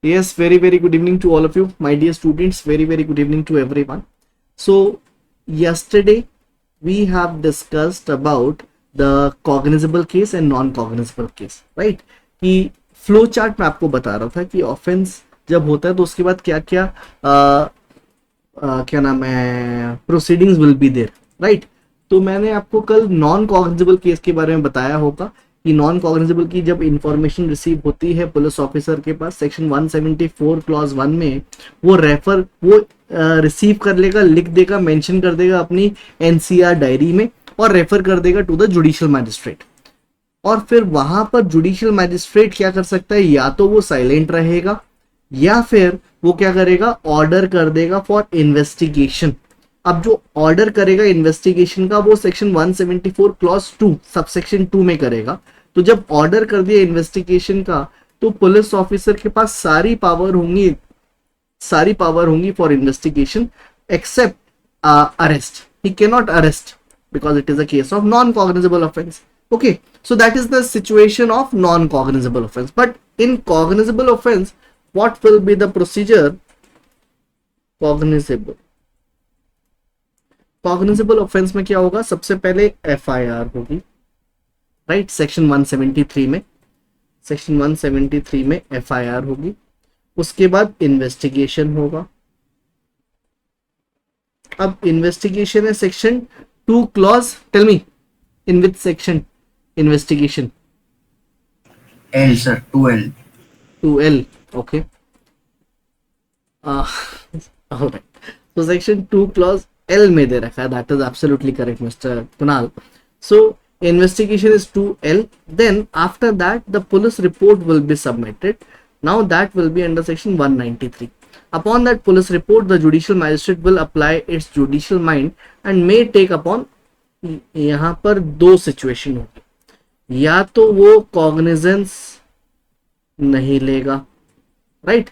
Yes, very, very good evening to all of you, my dear students. Very, very good evening to everyone. So, yesterday we have discussed about the cognizable case and non-cognizable case, right? कि flow chart में आपको बता रहा था कि offence जब होता है तो उसके बाद क्या क्या क्या नाम है proceedings will be there, right? तो मैंने आपको कल नॉन कॉग्निजेबल केस के बारे में बताया होगा कि नॉन कॉग्निजेबल की जब इंफॉर्मेशन रिसीव होती है पुलिस ऑफिसर के पास सेक्शन 174 क्लॉज 1 में, वो रेफर वो रिसीव कर लेगा, लिख देगा, मेंशन कर देगा अपनी एनसीआर डायरी में और रेफर कर देगा टू द जुडिशियल मैजिस्ट्रेट। और फिर वहां पर जुडिशियल मैजिस्ट्रेट क्या कर सकता है, या तो वो साइलेंट रहेगा या फिर वो क्या करेगा, ऑर्डर कर देगा फॉर इन्वेस्टिगेशन। अब जो ऑर्डर करेगा इन्वेस्टिगेशन का वो सेक्शन 174 क्लॉज 2 सबसेक्शन 2 में करेगा। तो जब ऑर्डर कर दिया इन्वेस्टिगेशन का तो पुलिस ऑफिसर के पास सारी पावर होंगी for investigation except arrest. He can not arrest because it is a case of non cognizable offence. Okay, so that is the situation of non-cognizable offense. But in cognizable offense, what will be the procedure? Cognizable offense में क्या होगा, सबसे पहले FIR होगी, right? Section 173 में FIR होगी, उसके बाद इन्वेस्टिगेशन होगा। अब इन्वेस्टिगेशन है section 2 clause, tell me in which section investigation? L sir, 2L. 2L, okay. All right. So section 2 clause L में दे रखा है, that is absolutely correct Mr. Kunal. So investigation is 2L. Then after that the police report will be submitted. Now that will be under section 193. Upon that police report, the judicial magistrate will apply its judicial mind and may take upon, यहां पर दो situation होगी, या तो वो cognizance नहीं लेगा, right?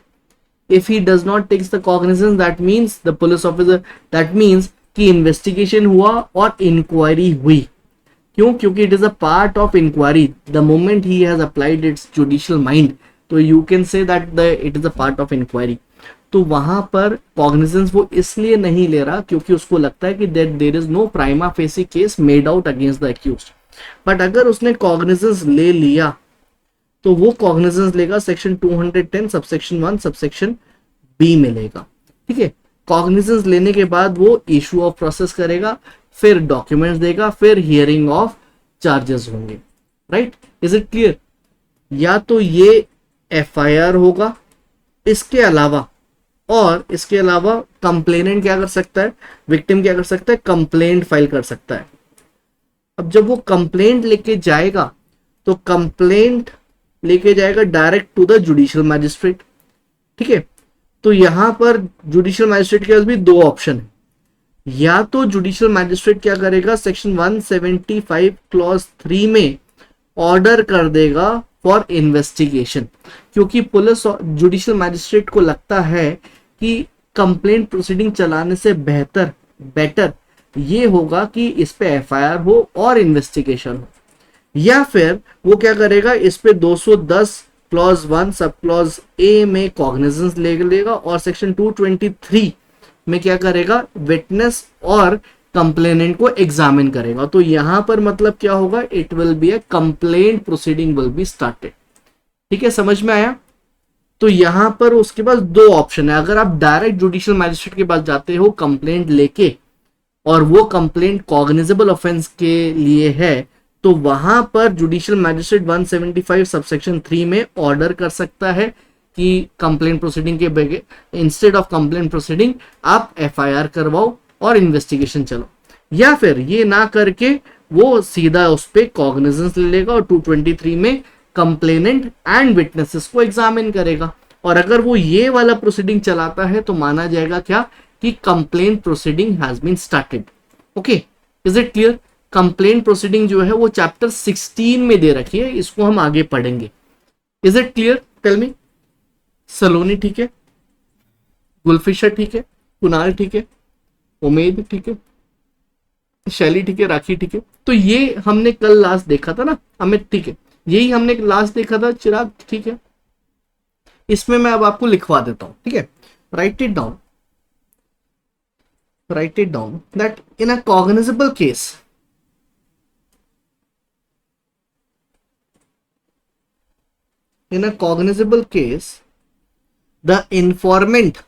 If he does not takes the cognizance that means the police officer, that means कि इन्वेस्टिगेशन हुआ और इंक्वायरी हुई। क्यों? क्योंकि it is a part of inquiry. The moment he has applied its judicial mind, तो you can say that it is a part of inquiry. तो वहां पर कॉग्निजेंस वो इसलिए नहीं ले रहा क्योंकि उसको लगता है कि that there is no prima facie case made out against the accused. But अगर उसने कॉग्निजेंस ले लिया तो वो कॉग्निजेंस लेगा सेक्शन 210 सबसेक्शन 1 सबसेक्शन बी में लेगा, ठीक है? कॉग्निजेंस लेने के बाद वो इशू ऑफ प्रोसेस करेगा, फिर डॉक्यूमेंट्स देगा, फिर हियरिंग ऑफ चार्जेस होंगे, राइट? Is it clear? या तो ये FIR होगा, इसके अलावा कंप्लेनेंट क्या कर सकता है, विक्टिम क्या कर सकता है, कंप्लेंट फाइल कर सकता है। अब जब वो कंप्लेंट लेके जाएगा तो कंप्लेंट लेके जाएगा direct to the judicial magistrate, ठीक है? तो यहां पर जुडिशियल मैजिस्ट्रेट के पास भी दो ऑप्शन है, या तो जुडिशियल मैजिस्ट्रेट क्या करेगा, सेक्शन 175 क्लॉज 3 में ऑर्डर कर देगा फॉर इन्वेस्टिगेशन, क्योंकि पुलिस जुडिशियल मैजिस्ट्रेट को लगता है कि कंप्लेंट प्रोसीडिंग चलाने से बेटर ये होगा कि इस पे FIR हो और इन्वेस्टिगेशन हो। या फिर वो क्या करेगा, इस पे 210 क्लॉज 1 सब क्लॉज A में कॉग्निजेंस ले लेगा और सेक्शन 223 में क्या करेगा, विटनेस और कंप्लेनेंट को एग्जामिन करेगा। तो यहां पर मतलब क्या होगा, it will be a complaint proceeding will be started, ठीक है? समझ में आया? तो यहां पर उसके पास दो ऑप्शन है। अगर आप डायरेक्ट जुडिशियल मैजिस्ट्रेट के पास जाते हो कंप्लेंट लेके और वो कंप्लेंट कॉग्निजेबल ऑफेंस के लिए है, तो वहां पर जुडिशियल मैजिस्ट्रेट 175 सबसेक्शन 3 में ऑर्डर कर सकता है कि कंप्लेंट प्रोसीडिंग के बगैर, इंस्टेड ऑफ कंप्लेंट प्रोसीडिंग आप FIR करवाओ और इन्वेस्टिगेशन चलो। या फिर ये ना करके वो सीधा उस पर कॉग्निजेंस ले लेगा और 223 में कंप्लेनेंट एंड विटनेसेस को एग्जामिन करेगा। और अगर वो ये वाला प्रोसीडिंग चलाता है तो माना जाएगा क्या, कि complaint proceeding has been started. Okay, is it clear? Complaint proceeding जो है वो चैप्टर 16 में दे रखी है, इसको हम आगे पढ़ेंगे। Is it clear? Tell me. Saloni ठीक है, गुलफिशर ठीक है, कुणाल ठीक है, उमेद ठीक है, शैली ठीक है, राखी ठीक है। तो ये हमने कल लास्ट देखा था ना, अमित ठीक है, यही हमने लास्ट देखा था। चिराग ठीक है, इसमें मैं अब आपको लिखवा देता हूं, ठीक है। Right it down, write it down that in a cognizable case, in a cognizable case, the informant,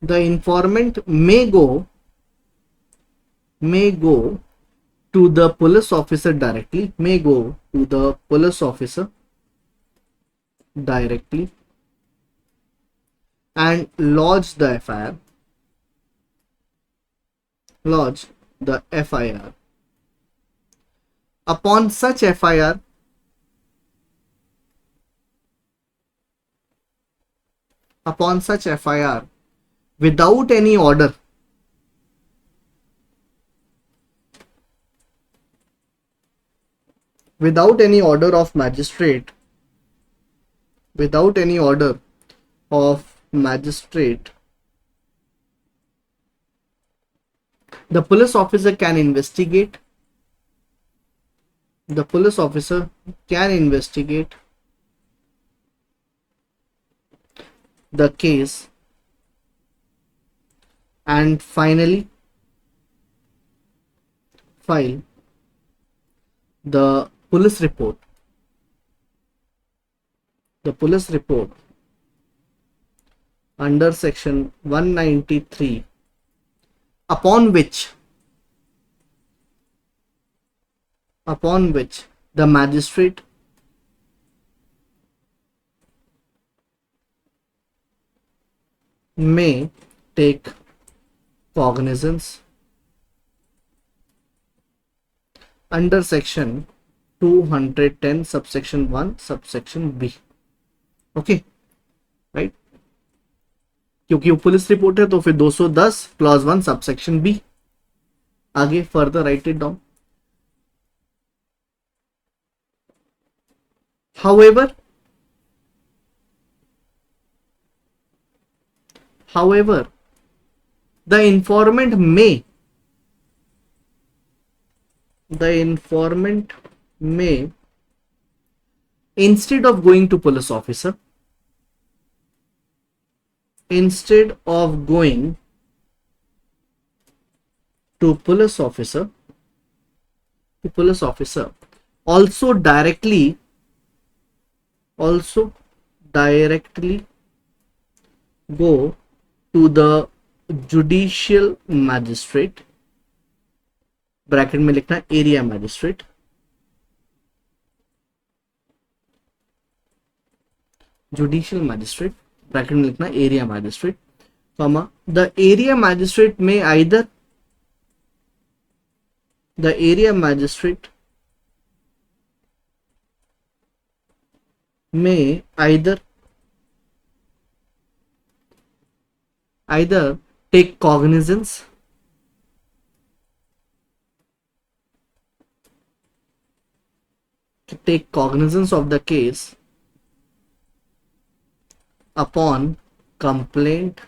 the informant may go to the police officer directly, may go to the police officer directly and lodge the FIR, lodge the FIR. Upon such FIR, upon such FIR, without any order, without any order of magistrate, without any order of magistrate, the police officer can investigate, the police officer can investigate the case and finally file the police report, the police report under section 193, upon which the magistrate may take cognizance under section 210 subsection 1 subsection B. Okay right, क्योंकि वो police report है तो फिर 210 clause 1 subsection B. आगे further right it down. However, the informant may, instead of going to police officer, instead of going to police officer, also directly go to the judicial magistrate, bracket में लिखना area magistrate, judicial magistrate, bracket में लिखना area magistrate, comma the area magistrate may either take cognizance of the case upon complaint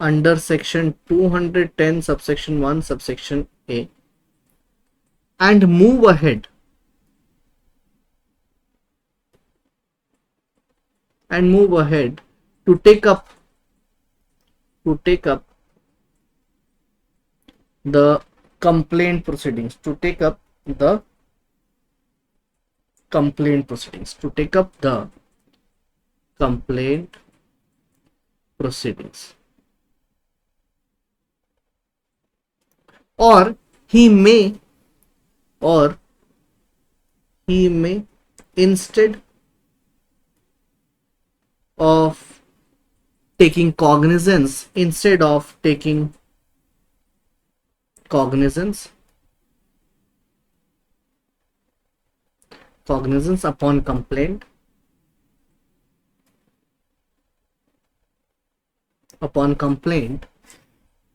under section 210 subsection 1 subsection A and move ahead to take up the complaint proceedings, or he may instead of taking cognizance upon complaint,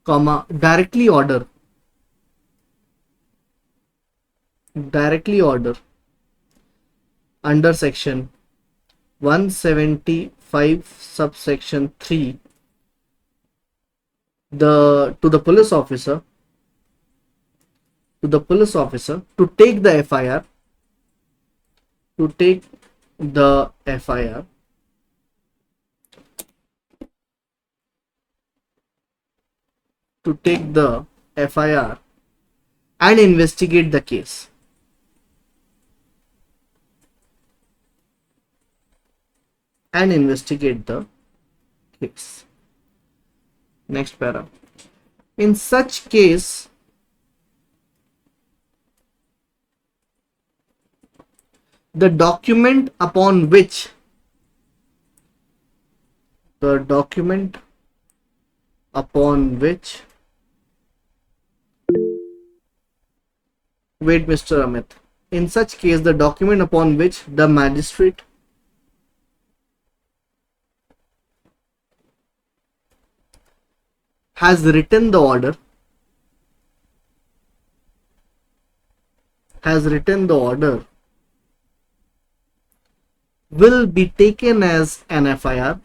comma directly order under section 175 subsection 3 to the police officer to the police officer to take the FIR, to take the FIR, to take the FIR and investigate the case. And investigate the case. Next para. In such case, the document upon which wait, Mr. Amit. In such case, the document upon which the magistrate has written the order, will be taken as an FIR,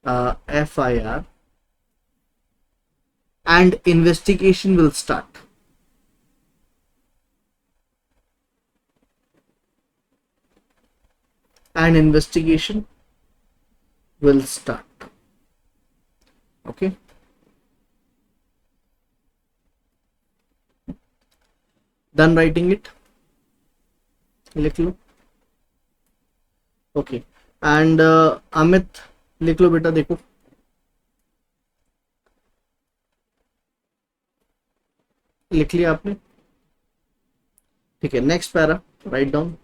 FIR, and investigation will start. Okay. Done writing it? लिख लो. Okay. And Amit लिख लो बेटा, देखो. लिख लिया आपने? ठीक है. Next para write down.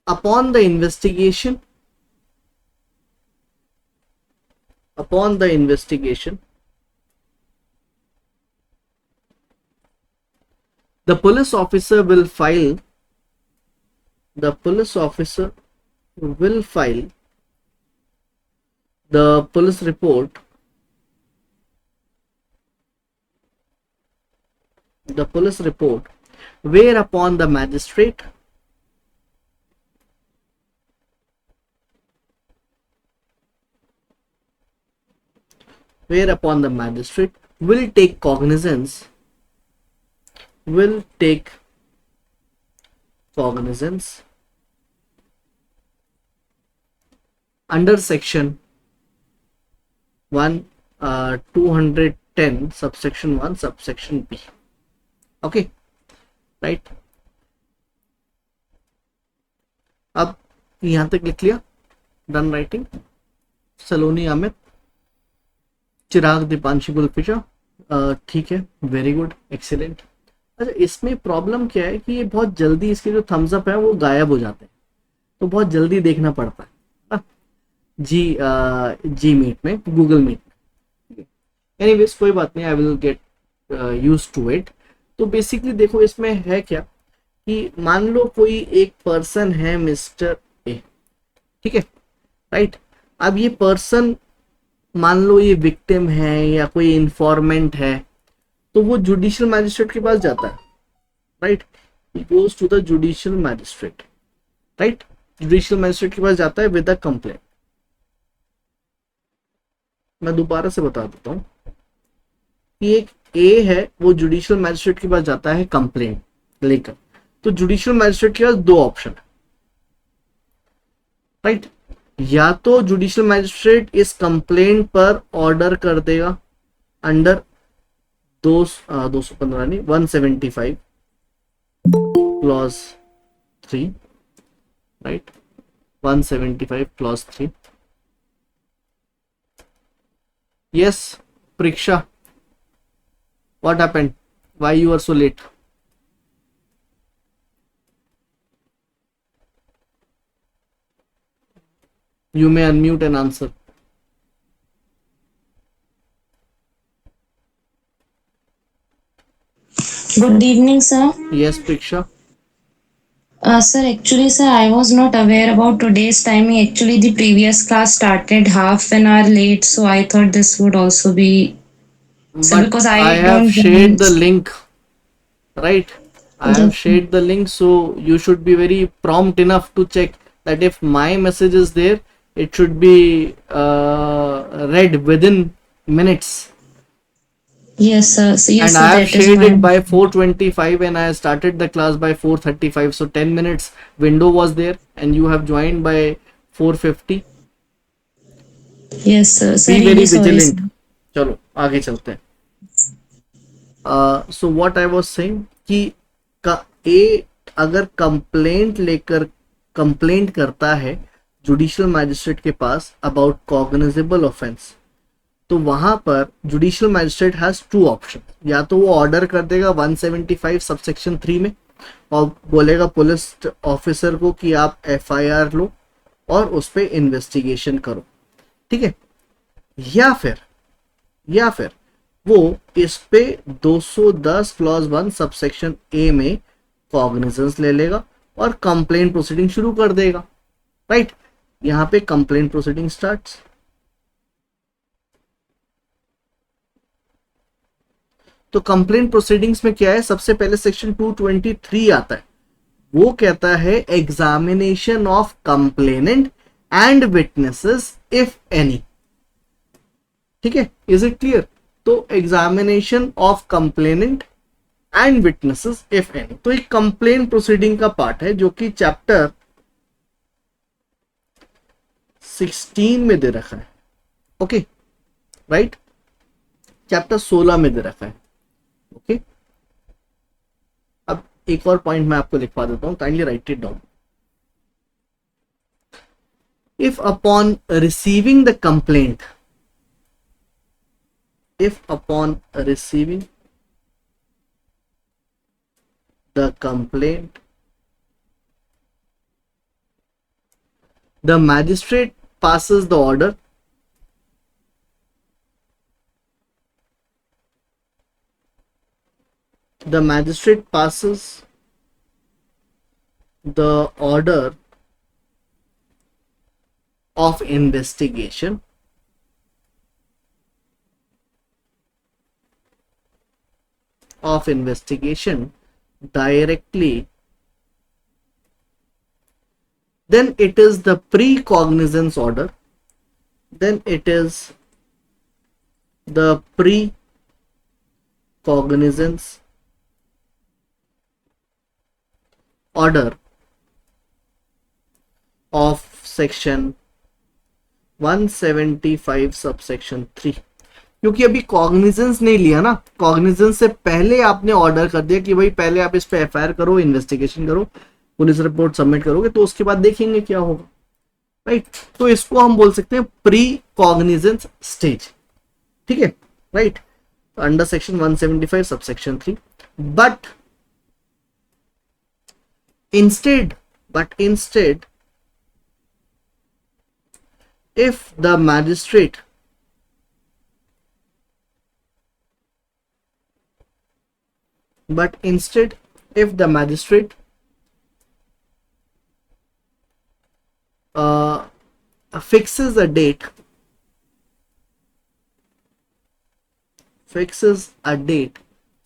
Upon the investigation, the police officer will file the police report, whereupon the magistrate will take cognizance under section 210 subsection 1 subsection B. Okay, right. अब यहां तक लिख लिया. Done writing. सलोनी अमित, चिराग दीपांशी गुलफिशा. ठीक है, वेरी गुड, एक्सीलेंट. अच्छा, इसमें problem क्या है कि ये बहुत जल्दी इसके जो थम्स अप है वो गायब हो जाते हैं, तो बहुत जल्दी देखना पड़ता है. जी मीट में, गूगल मीट. एनीवेज कोई बात नहीं, I will get used to it. तो बेसिकली देखो इसमें है क्या कि मान लो कोई एक पर्सन है मिस्टर ए, ठीक है, राइट. अब ये पर्सन मान लो ये विक्टिम है या कोई इंफॉर्मेंट है, तो वो जुडिशियल मैजिस्ट्रेट के पास जाता है, right. He goes to the judicial magistrate, right. Judicial magistrate के पास जाता है विद अ कंप्लेंट. मैं दोबारा से बता देता हूँ कि एक ए है, वो जुडिशियल मैजिस्ट्रेट के पास जाता है कंप्लेंट लेकर. तो जुडिशियल मैजिस्ट्रेट के पास दो ऑप्शन है, राइट. या तो जुडिशियल मैजिस्ट्रेट इस कंप्लेंट पर ऑर्डर कर देगा अंडर 215 नहीं 175 clause 3, right. 175 clause 3. Yes Preeksha, what happened? Why you are so late? You may unmute and answer. Good evening, sir. Yes, Priksha. Sir, actually, sir, I was not aware about today's timing. Actually, the previous class started half an hour late, so I thought this would also be. Sir, because I have don't shared the link, right? I have shared the link, so you should be very prompt enough to check that if my message is there, it should be read within minutes. Yes, sir. So, yes, And sir, I have that is shared it fine. by 4:25 and I started the class by 4:35. So 10 minutes window was there and you have joined by 4:50. Yes, sir. Sir, Be very really sorry, sir. vigilant. चलो आगे चलते हैं. So what I was saying कि ए अगर complaint करता है judicial magistrate के पास about cognizable offence, तो वहां पर judicial magistrate has two option. या तो वो ऑर्डर कर देगा 175 सबसेक्शन 3 में और बोलेगा पुलिस ऑफिसर को कि आप एफआईआर लो और उस पर इन्वेस्टिगेशन करो, ठीक है. या फिर वो इस पे 210 क्लॉज 1 सबसेक्शन ए में कॉग्निजेंस ले लेगा और कंप्लेंट प्रोसीडिंग शुरू कर देगा. राइट, यहां पे कंप्लेंट प्रोसीडिंग स्टार्ट्स. तो कंप्लेंट प्रोसीडिंग्स में क्या है, सबसे पहले सेक्शन 223 आता है. वो कहता है examination of complainant and witnesses if any. ठीक है, इज इट क्लियर. तो examination of complainant and witnesses if any, तो एक कंप्लेंट प्रोसीडिंग का पार्ट है जो कि चैप्टर 16 में दे रखा है. ओके, राइट, चैप्टर 16 में दे रखा है. ओके, अब एक और पॉइंट मैं आपको लिखवा देता हूं, kindly write it down. If upon receiving the complaint, if upon receiving the complaint the magistrate passes the order, the magistrate passes the order of investigation directly, then it is the pre-cognizance order. Then it is the pre-cognizance order of section 175 subsection 3. क्योंकि अभी cognizance नहीं लिया ना, cognizance से पहले आपने order कर दिया कि भाई पहले आप इस पे एफआईआर करो, इन्वेस्टिगेशन करो, पुलिस रिपोर्ट सबमिट करोगे तो उसके बाद देखेंगे क्या होगा. राइट, तो इसको हम बोल सकते हैं प्री कॉग्निजेंस स्टेज. ठीक है, right, under section 175 subsection 3. But instead if the magistrate fixes a date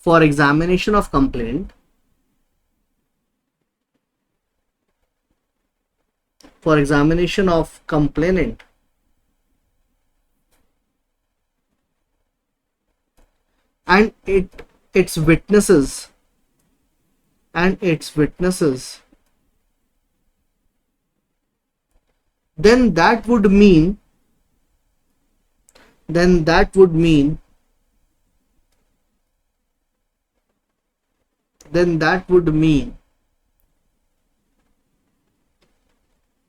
for examination of complaint, complainant, and its witnesses, then that would mean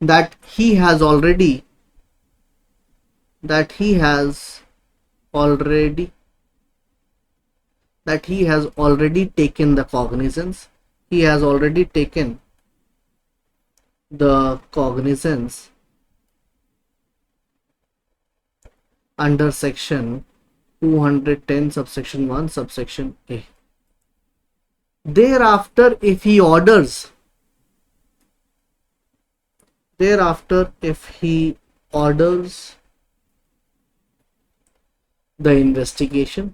that he has already taken the cognizance. He has already taken the cognizance under section 210 subsection 1 subsection A. Thereafter, if he orders the investigation,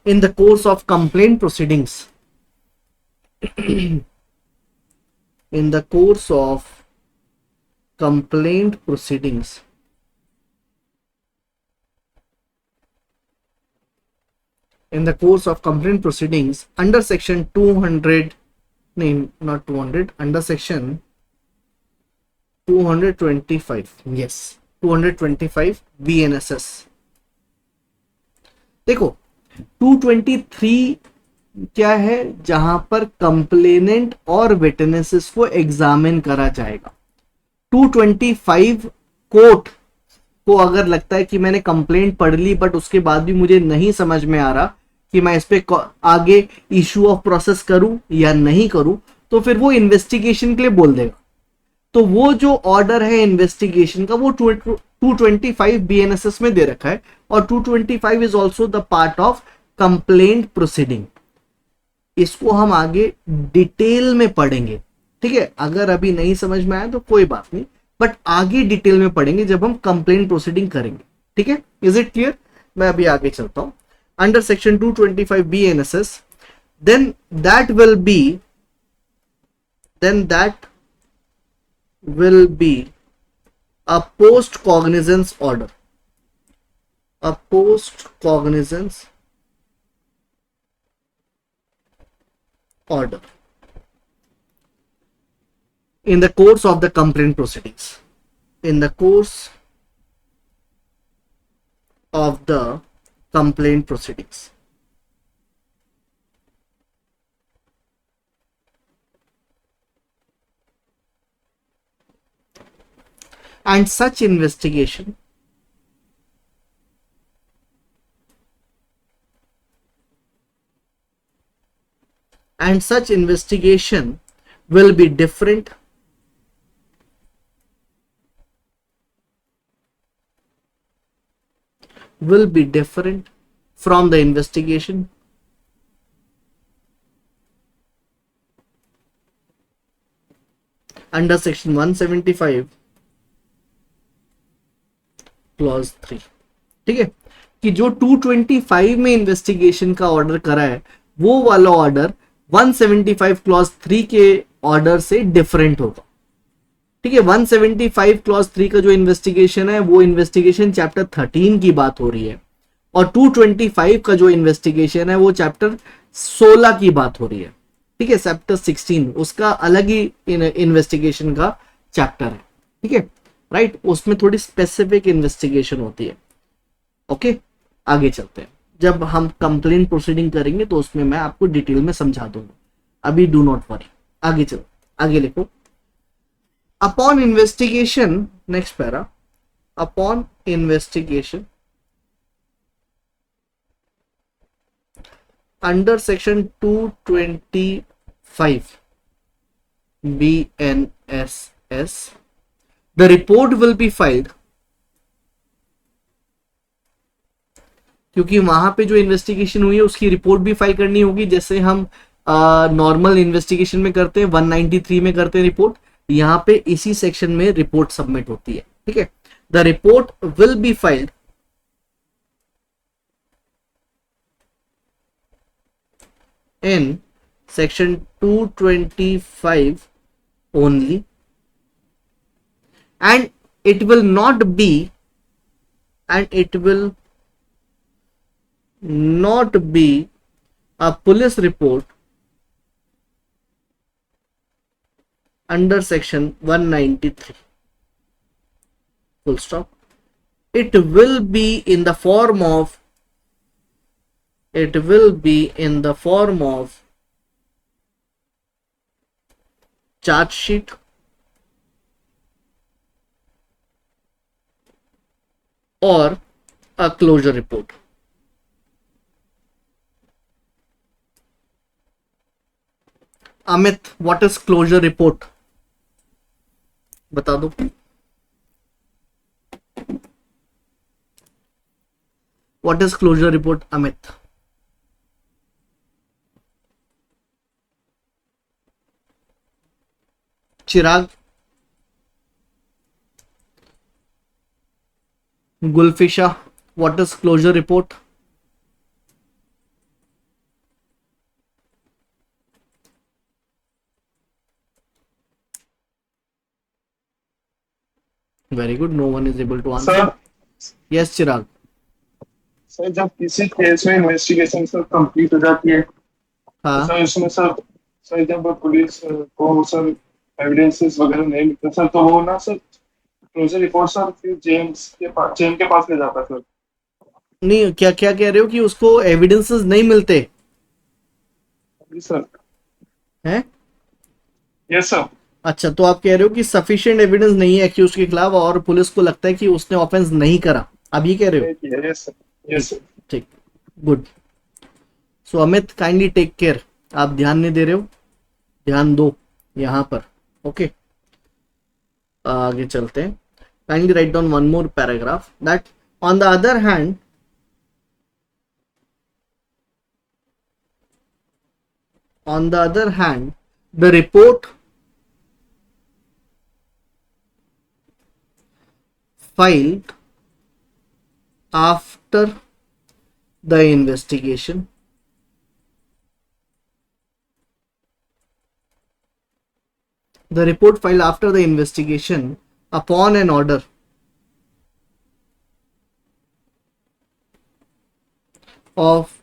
in the course of complaint proceedings, in the course of complaint proceedings, in the course of complaint proceedings under section 200, name not 200, under section 225, yes 225 BNSS। देखो 223 क्या है, जहां पर complainant और witnesses को examine करा जाएगा। 225 court को अगर लगता है कि मैंने कंप्लेंट पढ़ ली बट उसके बाद भी मुझे नहीं समझ में आ रहा कि मैं इस पे आगे इशू ऑफ प्रोसेस करूं या नहीं करूं, तो फिर वो इन्वेस्टिगेशन के लिए बोल देगा। तो वो जो ऑर्डर है इन्वेस्टिगेशन का वो 225 बीएनएसएस में दे रखा है, और 225 is also the part of complaint proceeding. इसको हम आगे डिटेल में पढ़ेंगे, ठीक है। अगर अभी नहीं समझ में आया तो कोई बात नहीं, बट आगे डिटेल में पढ़ेंगे जब हम कंप्लेंट प्रोसीडिंग करेंगे, ठीक है। Is it clear? मैं अभी आगे चलता हूं। Under section 225 BNSS, then that will be a post cognizance order, a post cognizance order in the course of the complaint proceedings, in the course of the complaint proceedings। And such investigation will be different from the investigation under section 175 clause 3, ठीक है। कि जो 225 में investigation का order करा है वो वाला ऑर्डर 175 क्लॉज 3 के ऑर्डर से डिफरेंट होगा, ठीक है। 175 क्लॉज 3 का जो इन्वेस्टिगेशन है वो इन्वेस्टिगेशन चैप्टर 13 की बात हो रही है, और 225 का जो इन्वेस्टिगेशन है वो चैप्टर 16 की बात हो रही है, ठीक है। चैप्टर 16 उसका अलग ही इन्वेस्टिगेशन का चैप्टर है, ठीक है, राइट। उसमें थोड़ी स्पेसिफिक इन्वेस्टिगेशन होती है। ओके, आगे चलते हैं। जब हम कंप्लेंट प्रोसीडिंग करेंगे तो उसमें मैं आपको डिटेल में समझा दूंगा, अभी डू नॉट वरी। आगे चलो, आगे लिखो। Upon investigation, next para, upon investigation under section 225 BNSS, the report will be filed, क्योंकि वहां पे जो इन्वेस्टिगेशन हुई है उसकी रिपोर्ट भी फाइल करनी होगी, जैसे हम नॉर्मल इन्वेस्टिगेशन में करते हैं, 193 में करते हैं रिपोर्ट, यहाँ पे इसी सेक्शन में रिपोर्ट सबमिट होती है, ठीक है। The report will be filed in section 225 only, and it will not be a police report under section 193, full stop। it will be in the form of charge sheet or a closure report। Amit, what is closure report? बता दो। What is closure report Amit? Chirag, Gulfisha, what is closure report? Very good, no one is able to answer. Sir yes Chirag. Sir जब किसी case में investigation sir complete हो जाती है तो हाँ, सर इसमें सर जब पुलिस को सर एविडेंसेस वगैरह नहीं मिलते सर, तो वो ना सर क्लोजर रिपोर्ट सर फिर जेम्स के पास ले जाता है सर। नहीं, क्या क्या कह रहे हो कि उसको एविडेंसेस नहीं मिलते जी सर। हैं? Yes sir. अच्छा, तो आप कह रहे हो कि सफिशिएंट एविडेंस नहीं है एक्यूज के खिलाफ और पुलिस को लगता है कि उसने ऑफेंस नहीं करा, आप ये कह रहे हो? नहीं किया। Yes sir. ठीक, यस सर। ठीक, गुड। सो अमित काइंडली टेक केयर, आप ध्यान नहीं दे रहे हो, ध्यान दो यहाँ पर। ओके, आगे चलते हैं। Kindly write down one more paragraph that on the other hand, the report filed after the investigation upon an order of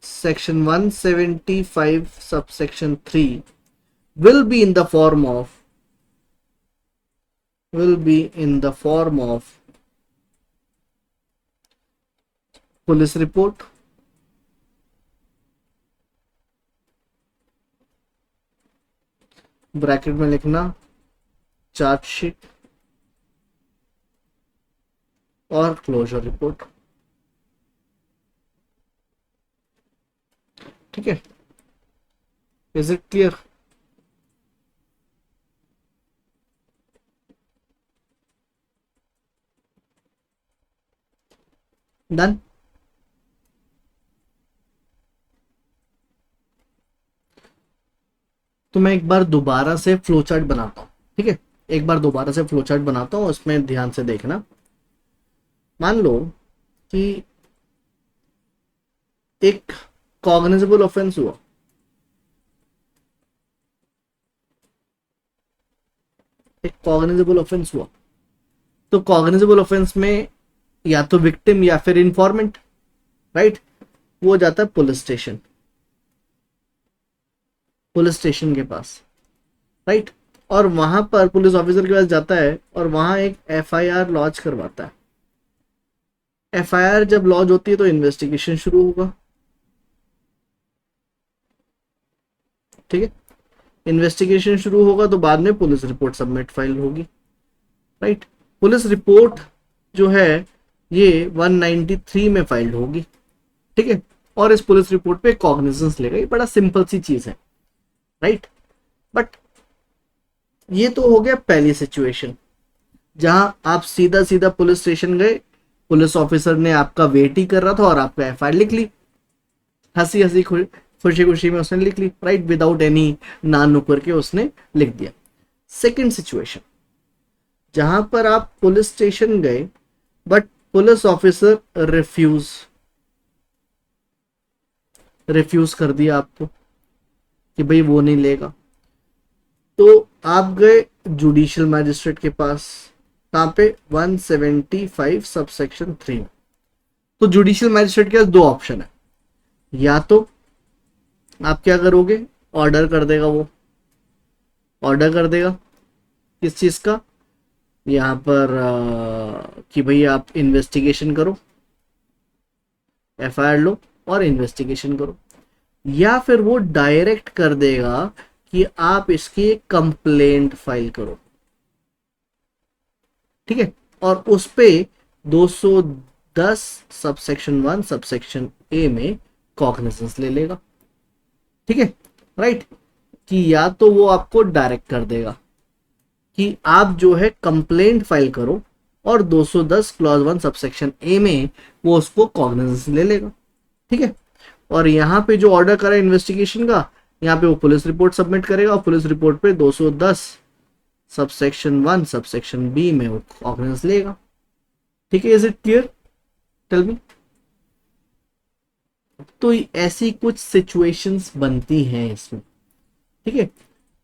section 175 subsection 3 will be in the form of police report, bracket में लिखना chargesheet और closure report. ठीक है, is it clear? Done. तो मैं एक बार दोबारा से फ्लो चार्ट बनाता हूँ, ठीक है, एक बार दोबारा से फ्लो चार्ट बनाता हूँ, उसमें ध्यान से देखना। मान लो कि एक कॉग्निजेबल ऑफेंस हुआ, तो कॉग्निजेबल ऑफेंस में या तो विक्टिम या फिर इंफॉर्मेंट, राइट, वो जाता है पुलिस स्टेशन के पास, राइट, और वहां पर पुलिस ऑफिसर के पास जाता है और वहां एक एफआईआर लॉन्च करवाता है। एफआईआर जब लॉन्च होती है तो इन्वेस्टिगेशन शुरू होगा, ठीक है, इन्वेस्टिगेशन शुरू होगा तो बाद में पुलिस रिपोर्ट सबमिट फाइल होगी, राइट। पुलिस रिपोर्ट जो है ये 193 में फाइल्ड होगी, ठीक है, और इस पुलिस रिपोर्ट पे कॉग्निजेंस लेगा। ये बड़ा सिंपल सी चीज है, राइट। बट ये तो हो गया पहली सिचुएशन जहां आप सीधा सीधा पुलिस स्टेशन गए, पुलिस ऑफिसर ने आपका वेट ही कर रहा था और आपका एफआईआर लिख ली, हंसी हंसी खुशी खुशी में उसने लिख ली, राइट, विदाउट एनी ना नुकर के उसने लिख दिया। सेकंड सिचुएशन, जहां पर आप पुलिस स्टेशन गए बट पुलिस ऑफिसर रिफ्यूज कर दिया आपको कि भाई वो नहीं लेगा, तो आप गए जुडिशियल मैजिस्ट्रेट के पास, कहां पे 175 सबसेक्शन 3। तो जुडिशियल मैजिस्ट्रेट के पास दो ऑप्शन है, या तो आप क्या करोगे, ऑर्डर कर देगा, वो ऑर्डर कर देगा किस चीज का, यहाँ पर कि भाई आप इन्वेस्टिगेशन करो, एफआईआर लो और इन्वेस्टिगेशन करो, या फिर वो डायरेक्ट कर देगा कि आप इसकी कंप्लेंट फाइल करो, ठीक है, और उस पे 210 सबसेक्शन 1 सबसेक्शन ए में कॉग्निजेंस ले लेगा, ठीक है, राइट। कि या तो वो आपको डायरेक्ट कर देगा कि आप जो है कंप्लेंट फाइल करो और 210 क्लॉज 1 सबसेक्शन ए में वो उसको कॉग्निजेंस ले लेगा, ठीक है, और यहाँ पे जो ऑर्डर करा इन्वेस्टिगेशन का, यहाँ पे वो पुलिस रिपोर्ट सबमिट करेगा और पुलिस रिपोर्ट पे 210 सबसेक्शन 1 सबसेक्शन बी में वो कॉग्निजेंस लेगा, ठीक है। Is it clear? Tell me. तो ऐसी कुछ सिचुएशंस बनती हैं इसमें, ठीक है,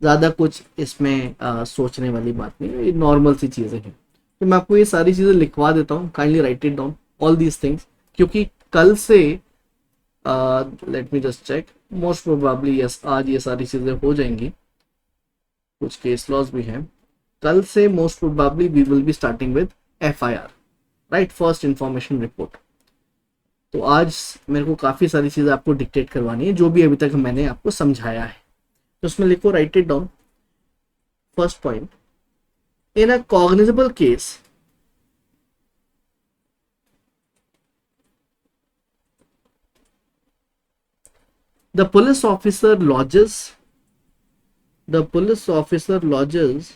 ज्यादा कुछ इसमें सोचने वाली बात नहीं है, ये नॉर्मल सी चीजें हैं। तो मैं आपको ये सारी चीजें लिखवा देता हूँ, kindly write it down all these things, क्योंकि कल से let me just check, most probably yes आज ये सारी चीजें हो जाएंगी, कुछ केस लॉस भी हैं, कल से most probably we will be starting with FIR, right, first information report. तो आज मेरे को काफी सारी चीजें आपको डिक्टेट करवानी है, जो भी अभी तक मैंने आपको समझाया है, तो उसमें लिखो, right it down. First point, in a cognizable case, the police officer lodges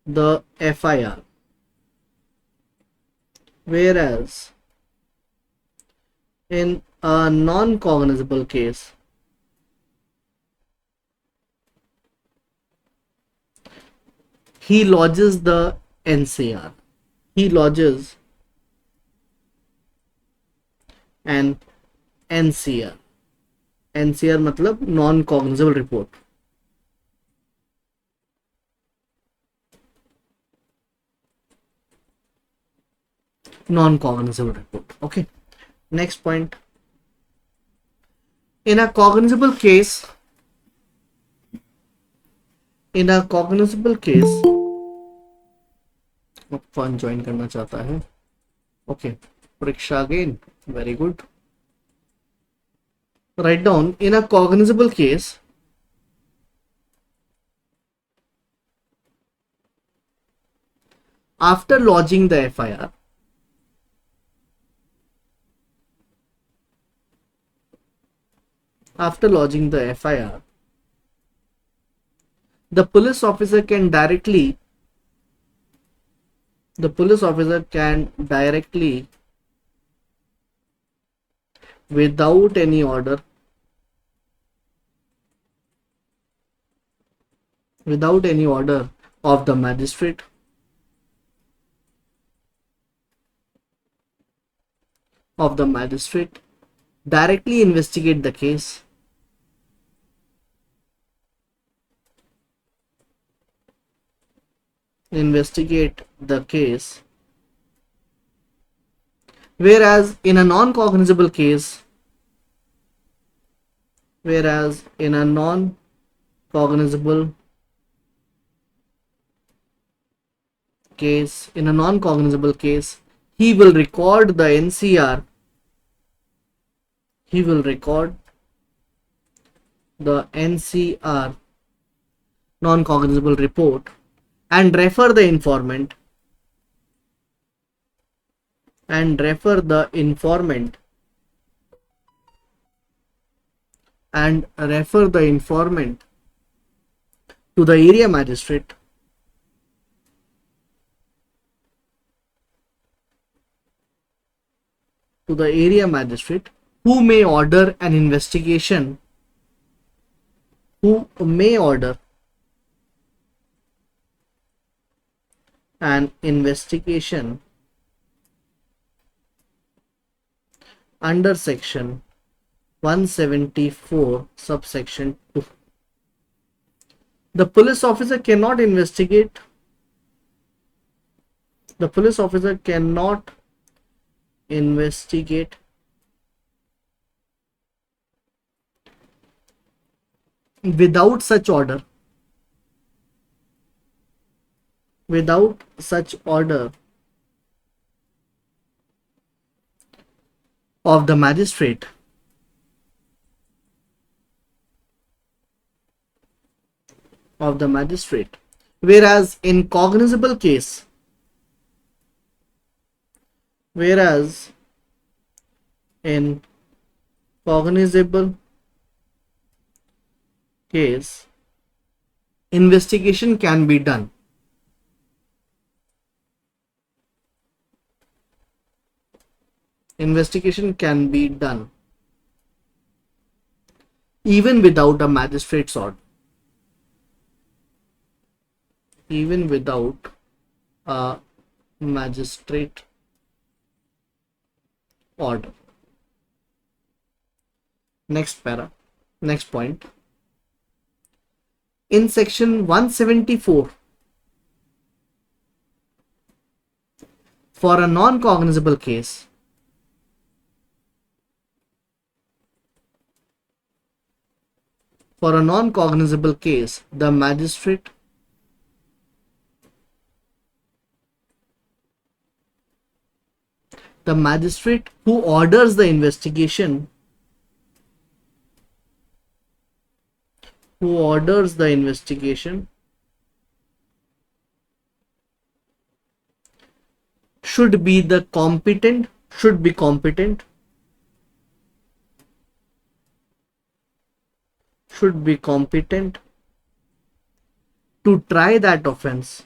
the FIR, whereas in a non-cognizable case, he lodges the NCR. He lodges an NCR. NCR मतलब non cognizable report. Non cognizable report, okay. Next point, in a cognizable case, फन join करना चाहता है, okay, Pariksha again, very good. Write down, in a cognizable case, after lodging the FIR, the police officer can directly without any order of the magistrate directly investigate the case, whereas in a non-cognizable case, he will record the NCR, non-cognizable report, and refer the informant to the area magistrate, who may order an investigation under section 174 subsection 2. The police officer cannot investigate without such order of the magistrate, whereas in cognizable case, investigation can be done even without a magistrate's order, Next point, in section 174 For a non-cognizable case, the magistrate who orders the investigation should be competent to try that offense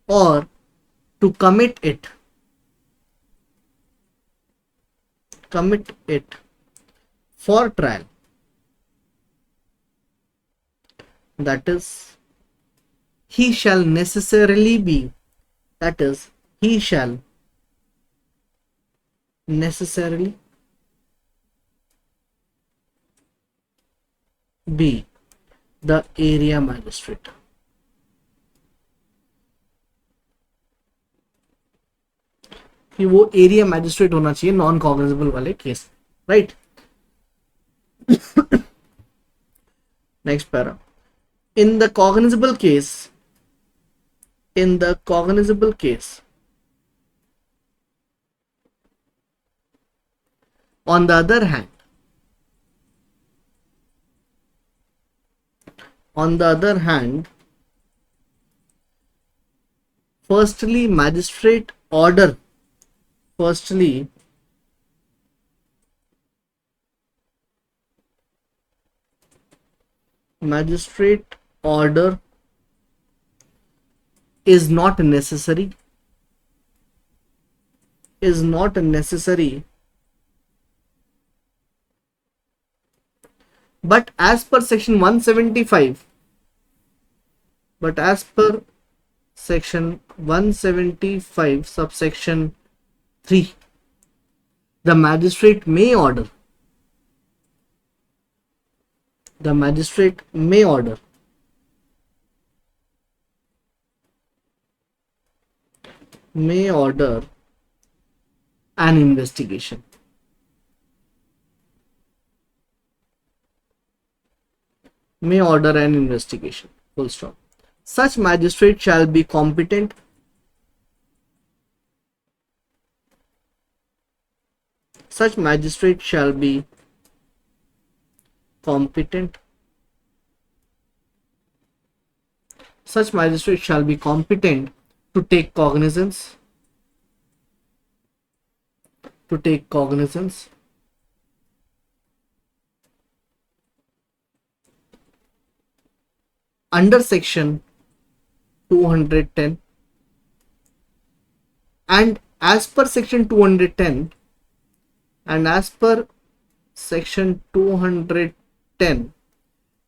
or to commit it for trial. That is, he shall necessarily be the area magistrate. कि वो area magistrate होना चाहिए non cognizable वाले case, right. Next para. In the cognizable case, on the other hand, firstly magistrate order is not necessary, but as per section 175 subsection 3, the magistrate may order an investigation. Full stop. Such magistrate shall be competent to take cognizance under section 210, and as per section 210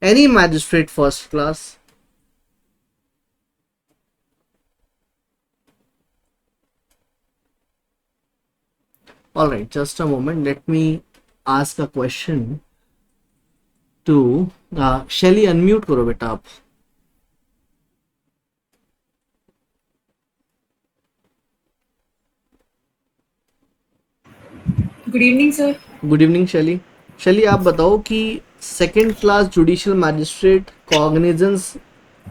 any magistrate first class all right, just a moment, let me ask a question to Shelly. Unmute करो बेटा आप. Good evening sir. Good evening शैली, आप बताओ कि second class judicial magistrate cognizance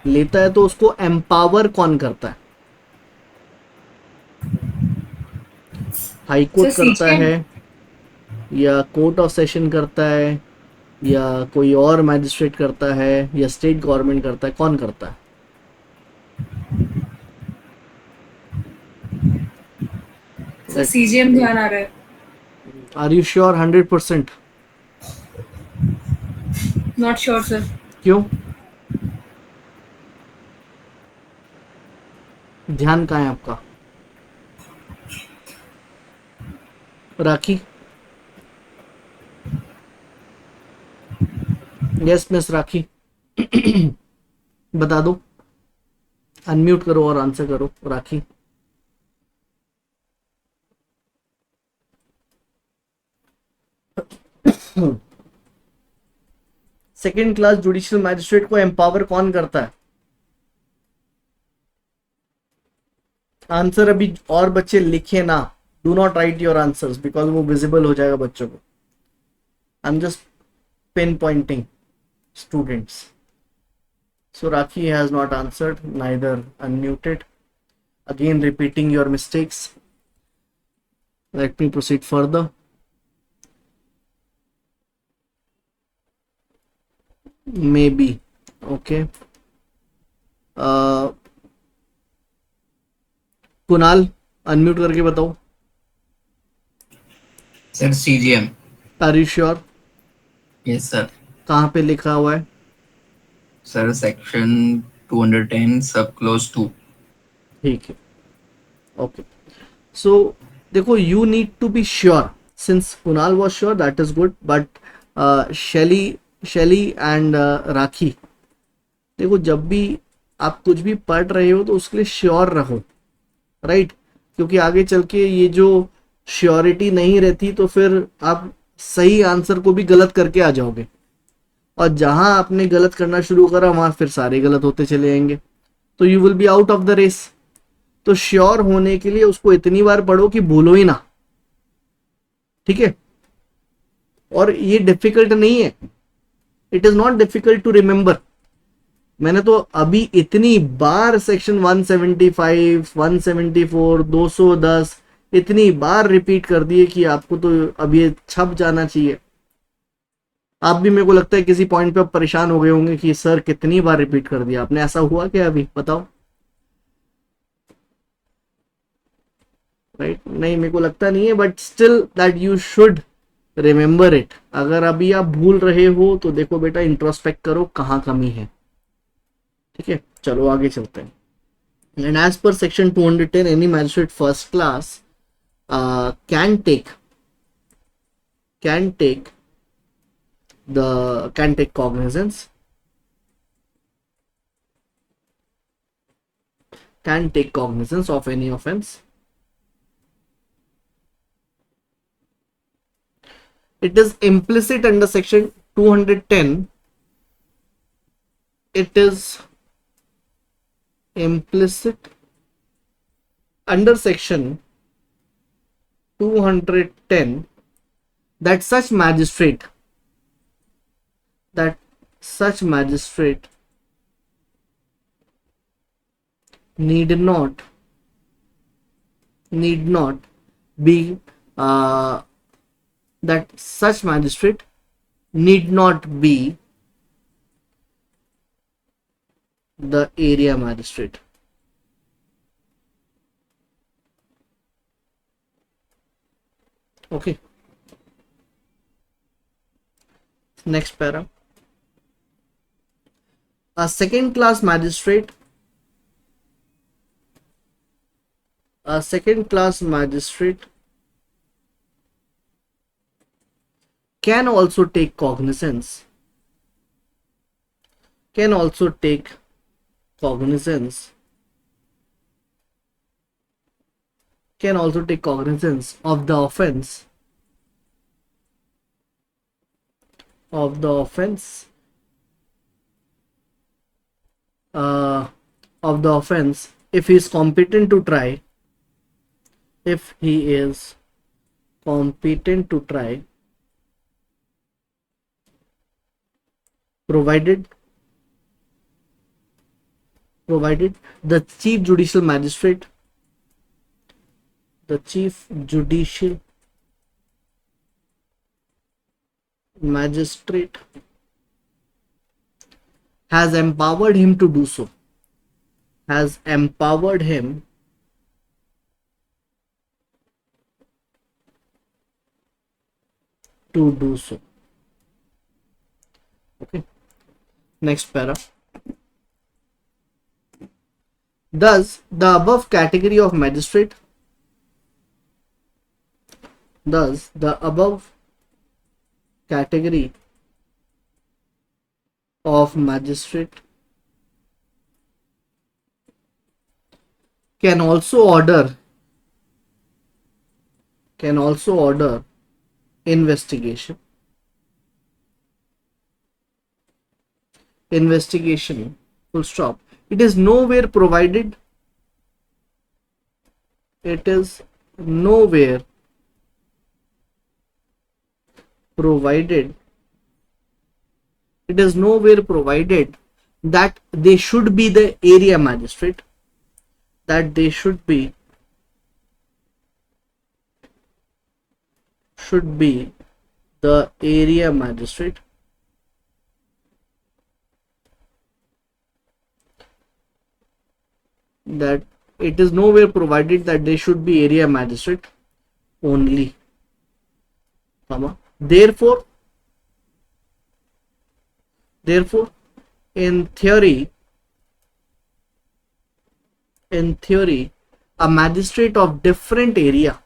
लेता है तो उसको एम्पावर कौन करता है? हाई कोर्ट करता है या कोर्ट ऑफ सेशन करता है या कोई और मैजिस्ट्रेट करता है या स्टेट गवर्नमेंट करता है, कौन करता है? सर सीजीएम ध्यान आ रहा है. Are you sure 100%? Not sure sir. क्यों? ध्यान कहाँ है आपका? राखी. Yes miss Rakhi. बता दो, अनम्यूट करो और आंसर करो Rakhi. Second class judicial magistrate को एम्पावर कौन करता है? आंसर अभी और बच्चे लिखे ना, do not write your answers because वो विजिबल हो जाएगा बच्चों को. I am just pinpointing students. So Rakhi has not answered, neither unmuted. Again repeating your mistakes. Let me proceed further. Maybe. Okay. Kunal unmute करके बताओ. Sir CGM. Are you sure? Yes sir. कहाँ पे लिखा हुआ है? Sir section 210 सब close 2. ठीक है. ओके. सो देखो, you need to be sure. Since Kunal was sure that is good, but Shaily and Rakhi, देखो जब भी आप कुछ भी पढ़ रहे हो तो उसके लिए श्योर रहो, राइट? क्योंकि आगे चल के ये जो श्योरिटी नहीं रहती तो फिर आप सही आंसर को भी गलत करके आ जाओगे, और जहां आपने गलत करना शुरू करा वहां फिर सारे गलत होते चले जाएंगे, तो you will be out of the race. तो श्योर होने के लिए उसको इतनी बार पढ़ो कि भूलो ही ना, ठीक है? और ये डिफिकल्ट नहीं है, it is not difficult to remember. मैंने तो अभी इतनी बार सेक्शन 175, 174, 210 इतनी बार रिपीट कर दिए कि आपको तो अब ये छप जाना चाहिए. आप भी, मेरे को लगता है किसी पॉइंट पे परेशान हो गए होंगे कि सर कितनी बार रिपीट कर दिया आपने. ऐसा हुआ क्या अभी? बताओ. राइट? नहीं, मेरे को लगता नहीं है, but still that you should remember it. अगर अभी आप भूल रहे हो तो देखो बेटा, इंट्रोस्पेक्ट करो कहाँ कमी है. ठीक है, चलो आगे चलते हैं. And as per section 210 any magistrate first class can take cognizance of any offense. It is implicit under section 210. It is implicit under section 210 that such magistrate need not be that such magistrate need not be the area magistrate. Okay, next para. A second class magistrate can also take cognizance of the offense if he is competent to try, provided the chief judicial magistrate has empowered him to do so. Okay, next para. Thus the above category of magistrate can also order investigation investigation, full stop. It is nowhere provided. It is nowhere provided. It is nowhere provided that they should be the area magistrate. That they should be the area magistrate. That it is nowhere provided that they should be area magistrate only, comma. Therefore, in theory, a magistrate of different area,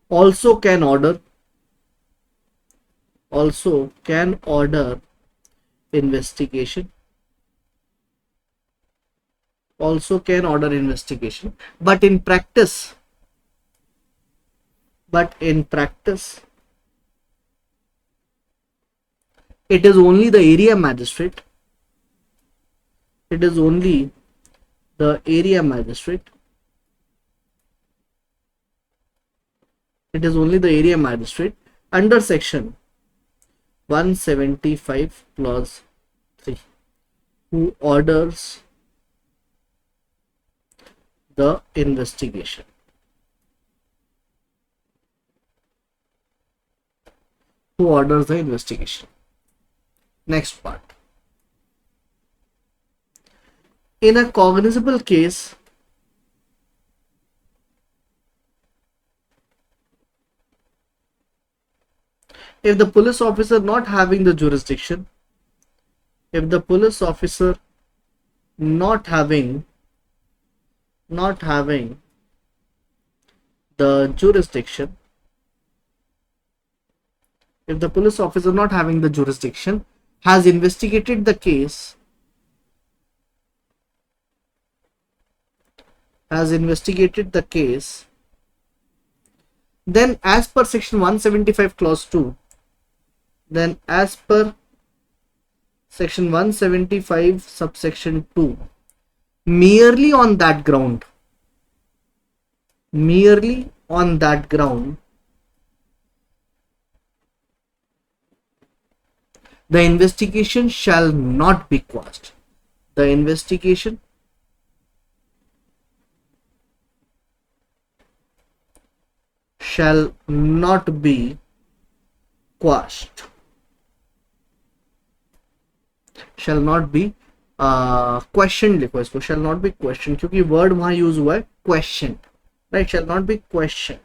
also can order investigation, but in practice, it is only the area magistrate. Under section 175 clause 3, who orders the investigation. Next part. In a cognizable case, if the police officer not having the jurisdiction, not having the jurisdiction, has investigated the case, then as per section 175 clause 2, subsection 2, merely on that ground, the investigation shall not be quashed. Shall not be quashed. Shall not be questioned लिखो इसको, shall not be questioned, क्योंकि word वहां use हुआ है question, right? Shall not be questioned.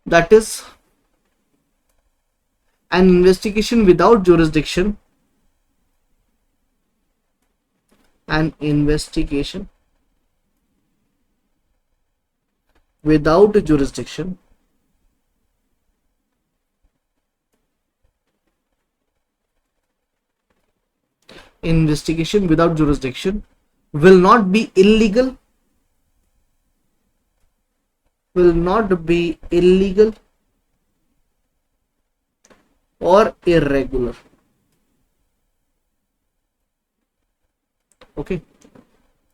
That is an investigation without jurisdiction. Investigation without jurisdiction will not be illegal, or irregular. Okay,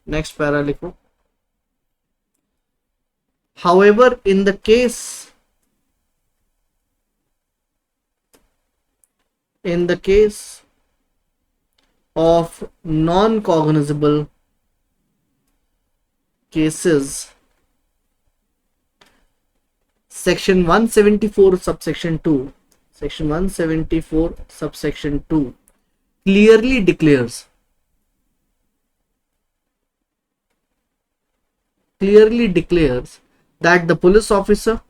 next para likho. However, in the case of non-cognizable cases, section 174 subsection 2 clearly declares that the police officer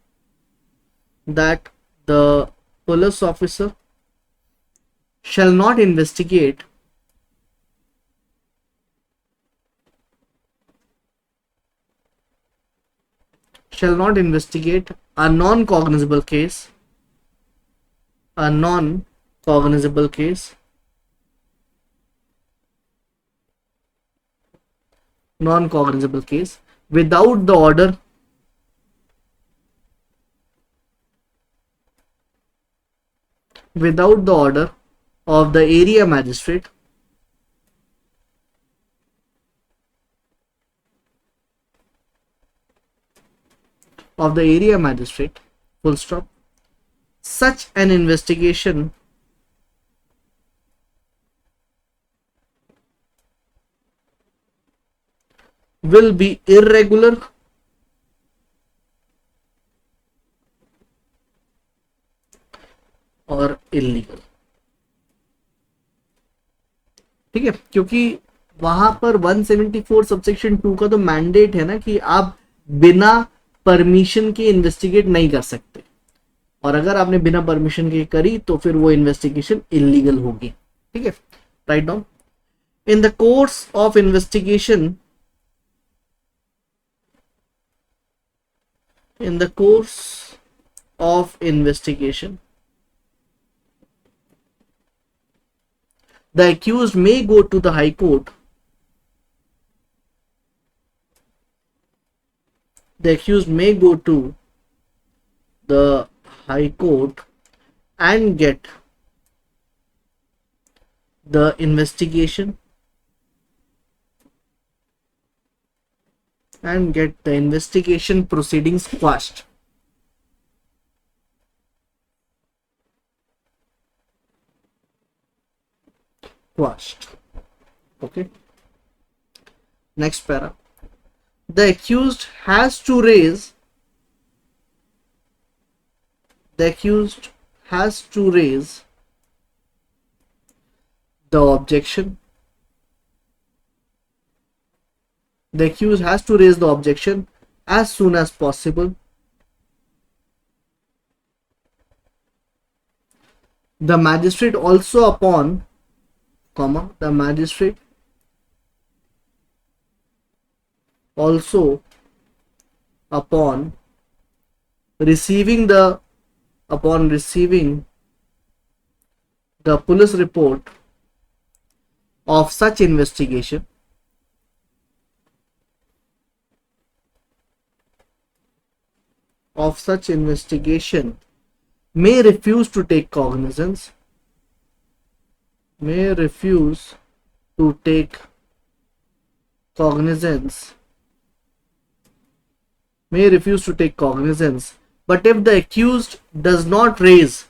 shall not investigate a non-cognizable case non-cognizable case, without the order of the area magistrate full stop, such an investigation will be irregular और illegal. ठीक है, क्योंकि वहां पर 174 subsection 2 का तो mandate है ना कि आप बिना परमिशन के इन्वेस्टिगेट नहीं कर सकते, और अगर आपने बिना परमिशन के करी तो फिर वो इन्वेस्टिगेशन इलीगल होगी। ठीक है, write down. In the course of investigation the accused may go to the High Court. The accused may go to the High Court and get the investigation proceedings quashed. Okay. Next para. The accused has to raise the objection. The accused has to raise the objection as soon as possible. The magistrate also upon receiving the police report of such investigation may refuse to take cognizance but if the accused does not raise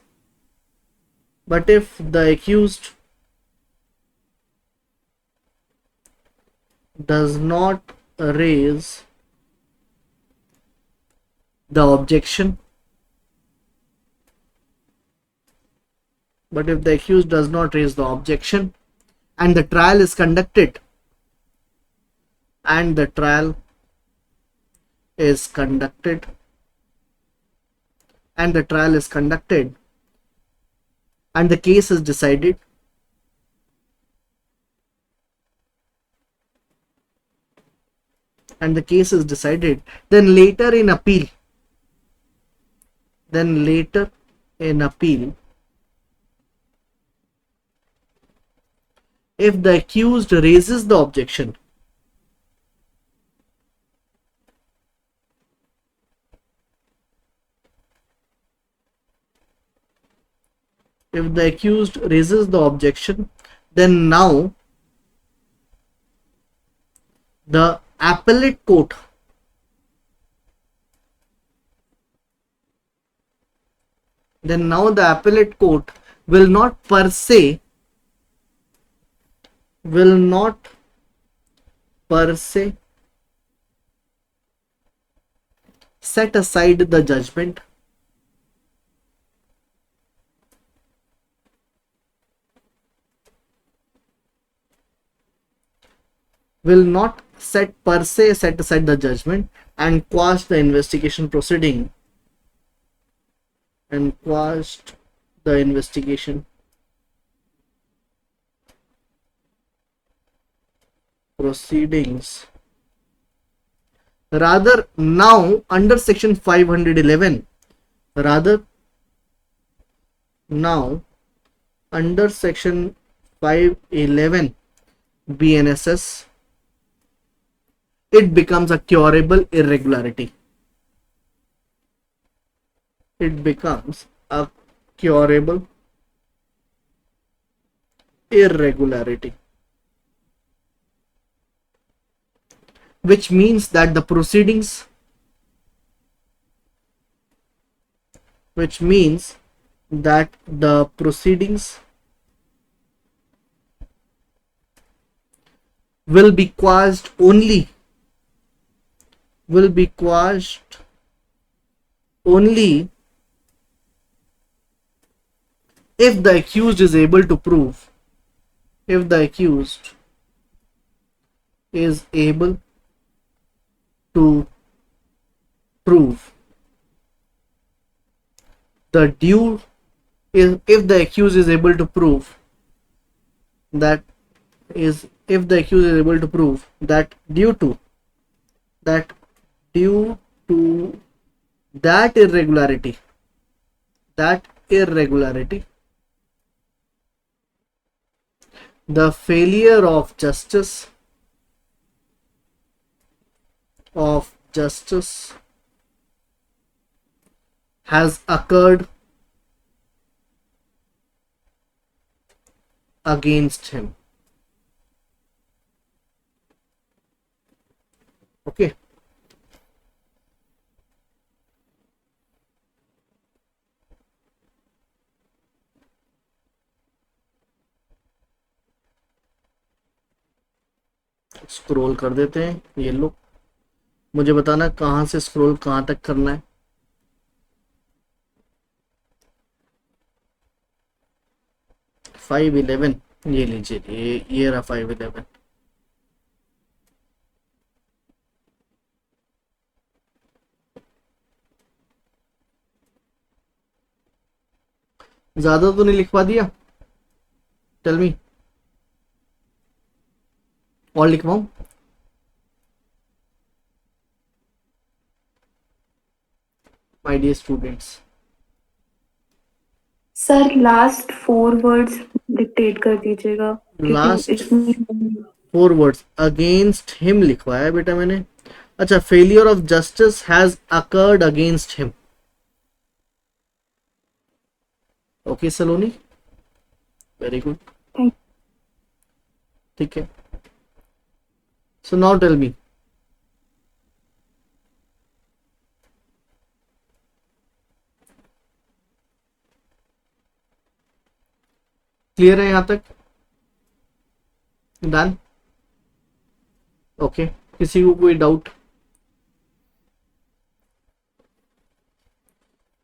the objection, and the trial is conducted and the case is decided, then later in appeal if the accused raises the objection, then now the appellate court will not per se set aside the judgment, set aside the judgment and quash the investigation proceeding proceedings. Rather, now under section 511 BNSS it becomes a curable irregularity. It becomes a curable irregularity, which means that the proceedings will be quashed only if the accused is able to prove the due if the accused is able to prove that due to that irregularity, the failure of justice has occurred against him. Okay. Scroll कर देते हैं, ये लो, मुझे बताना कहां से scroll कहां तक करना है। फाइव 11 ये लीजिए, ये रहा 511। ज्यादा तो नहीं लिखवा दिया? टेल मी, और लिखवाऊं? My dear students, sir last 4 words dictate कर दीजिएगा। लास्ट इसमें 4 वर्ड्स अगेंस्ट हिम लिखवाया बेटा मैंने। अच्छा, failure of justice has occurred against him. Okay Saloni, very good, ठीक है। So now tell me, clear है यहां तक? डन? ओके, किसी को कोई डाउट?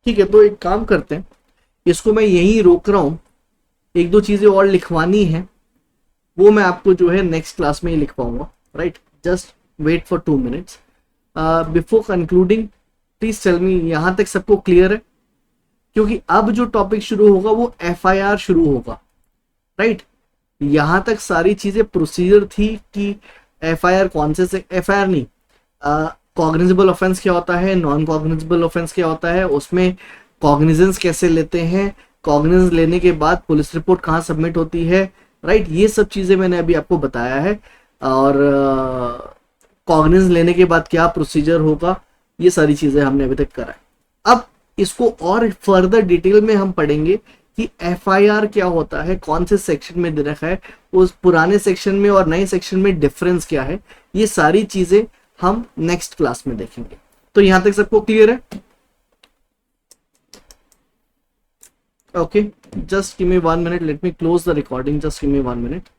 ठीक है, तो एक काम करते हैं, इसको मैं यहीं रोक रहा हूं। एक दो चीजें और लिखवानी है, वो मैं आपको जो है नेक्स्ट क्लास में ही लिख पाऊंगा, right? Just wait for 2 minutes before concluding. Please tell me, यहां तक सबको क्लियर है? क्योंकि अब जो टॉपिक शुरू होगा वो FIR शुरू होगा, राइट? यहां तक सारी चीजें प्रोसीजर थी कि FIR कौन से FIR नहीं, कॉग्निजेबल ऑफेंस क्या होता है, नॉन कॉग्निजेबल ऑफेंस क्या होता है, उसमें कॉग्निजेंस कैसे लेते हैं, कॉग्निजेंस लेने के बाद पुलिस रिपोर्ट कहाँ सबमिट होती है, राइट? ये सब चीजें मैंने अभी आपको बताया है। और कॉग्निजेंस लेने के बाद क्या प्रोसीजर होगा, ये सारी चीजें हमने अभी तक करा है। अब इसको और फर्दर डिटेल में हम पढ़ेंगे कि FIR क्या होता है, कौन से सेक्शन में दे रखा है, उस पुराने सेक्शन में और नए सेक्शन में डिफरेंस क्या है, ये सारी चीजें हम नेक्स्ट क्लास में देखेंगे। तो यहां तक सबको क्लियर है? Okay, just give me 1 minute, let me close the recording, just give me 1 minute.